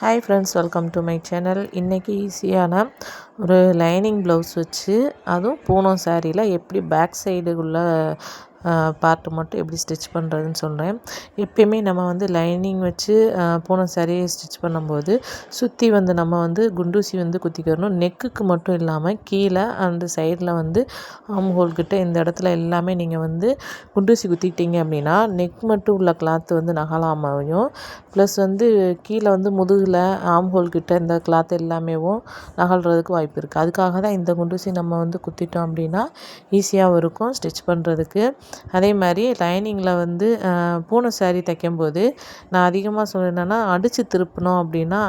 Hi friends, welcome to my channel. இன்றைக்கி ஈஸியான ஒரு லைனிங் ப்ளவுஸ் வச்சு, அதுவும் பூனம் சாரியில் எப்படி பேக் சைடு உள்ள பார்ட்டு மட்டும் எப்படி ஸ்டிச் பண்ணுறதுன்னு சொல்கிறேன். எப்பயுமே நம்ம வந்து லைனிங் வச்சு பூனம் சாரியை ஸ்டிச் பண்ணும்போது சுற்றி வந்து நம்ம வந்து குண்டூசி வந்து குத்திக்கிறணும். நெக்குக்கு மட்டும் இல்லாமல் கீழே அந்த சைடில் வந்து ஆம் ஹோல்கிட்ட இந்த இடத்துல எல்லாமே நீங்கள் வந்து குண்டூசி குத்திக்கிட்டீங்க அப்படின்னா நெக் மட்டும் உள்ள கிளாத் வந்து நகலாமையும், ப்ளஸ் வந்து கீழே வந்து முதுகில் ஆம் ஹோல்கிட்ட இந்த கிளாத் எல்லாமேவும் நகல்றதுக்கு வாய்ப்பு இருக்குது. அதுக்காக தான் இந்த குண்டூசி நம்ம வந்து குத்திட்டோம் அப்படின்னா ஈஸியாகவும் இருக்கும் ஸ்டிச் பண்ணுறதுக்கு. அதே மாதிரி லைனிங்கில் வந்து பூனை சாரீ தைக்கும்போது நான் அதிகமாக என்னென்னா அடித்து திருப்பினோம் அப்படின்னா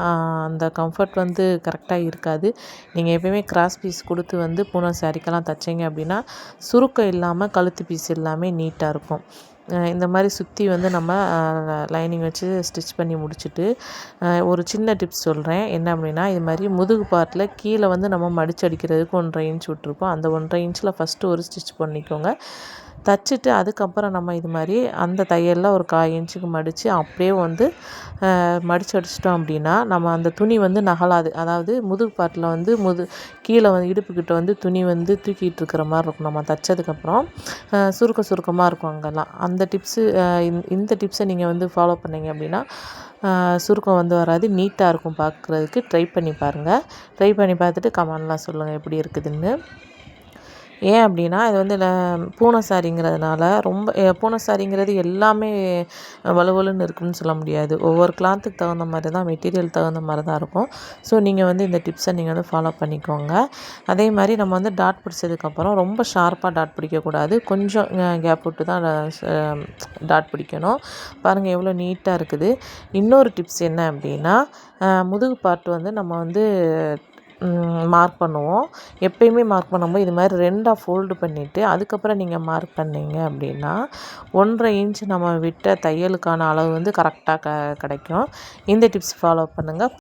அந்த கம்ஃபர்ட் வந்து கரெக்டாக இருக்காது. நீங்கள் எப்பயுமே கிராஸ் பீஸ் கொடுத்து வந்து பூனை சாரீக்கெல்லாம் தைச்சிங்க அப்படின்னா சுருக்கம் இல்லாமல் கழுத்து பீஸ் எல்லாமே நீட்டாக இருக்கும். இந்த மாதிரி சுற்றி வந்து நம்ம லைனிங் வச்சு ஸ்டிச் பண்ணி முடிச்சுட்டு ஒரு சின்ன டிப்ஸ் சொல்கிறேன். என்ன அப்படின்னா, இது மாதிரி முதுகு பார்ட்டில் கீழே வந்து நம்ம மடிச்சு அடிக்கிறதுக்கு 1.5 இன்ச் விட்டுருப்போம். அந்த 1.5 இன்ச்சில் ஃபஸ்ட்டு ஒரு ஸ்டிச் பண்ணிக்கோங்க. தச்சுட்டு அதுக்கப்புறம் நம்ம இது மாதிரி அந்த தையலில் ஒரு 1/4 இன்ச்சுக்கு மடித்து அப்படியே வந்து மடித்து அடிச்சிட்டோம் அப்படின்னா நம்ம அந்த துணி வந்து நகலாது. அதாவது முதுகு பாட்டில் வந்து கீழே வந்து இடுப்புக்கிட்ட வந்து துணி வந்து தூக்கிட்டு இருக்கிற மாதிரி இருக்கும். நம்ம தைச்சதுக்கப்புறம் சுருக்கமாக இருக்கும் அங்கெல்லாம். அந்த டிப்ஸு இந்த டிப்ஸை நீங்கள் வந்து ஃபாலோ பண்ணிங்க அப்படின்னா சுருக்கம் வந்து வராது, நீட்டாக இருக்கும் பார்க்குறதுக்கு. ட்ரை பண்ணி பாருங்கள். ட்ரை பண்ணி பார்த்துட்டு கமெண்ட்லாம் சொல்லுங்கள் எப்படி இருக்குதுன்னு. ஏன் அப்படின்னா இது வந்து பூனை சாரிங்கிறதுனால ரொம்ப பூனை சாரிங்கிறது எல்லாமே வலுவலுன்னு இருக்குதுன்னு சொல்ல முடியாது. ஒவ்வொரு கிளாத்துக்கு தகுந்த மாதிரி தான், மெட்டீரியல் தகுந்த மாதிரி தான் இருக்கும். ஸோ நீங்கள் வந்து இந்த டிப்ஸை நீங்கள் வந்து ஃபாலோ பண்ணிக்கோங்க. அதே மாதிரி நம்ம வந்து டாட் பிடிச்சதுக்கப்புறம் ரொம்ப ஷார்ப்பாக டாட் பிடிக்கக்கூடாது. கொஞ்சம் கேப் விட்டு தான் டாட் பிடிக்கணும். பாருங்கள் எவ்வளோ நீட்டாக இருக்குது. இன்னொரு டிப்ஸ் என்ன அப்படின்னா, முதுகு பார்ட் வந்து நம்ம வந்து மார்க் பண்ணுவோம். எப்பயுமே மார்க் பண்ணும்போது இது மாதிரி 2ஆக ஃபோல்டு பண்ணிவிட்டு அதுக்கப்புறம் நீங்கள் மார்க் பண்ணிங்க அப்படின்னா 1.5 இன்ச் நம்ம விட்ட தையலுக்கான அளவு வந்து கரெக்டாக கிடைக்கும். இந்த டிப்ஸ் ஃபாலோ பண்ணுங்கள்.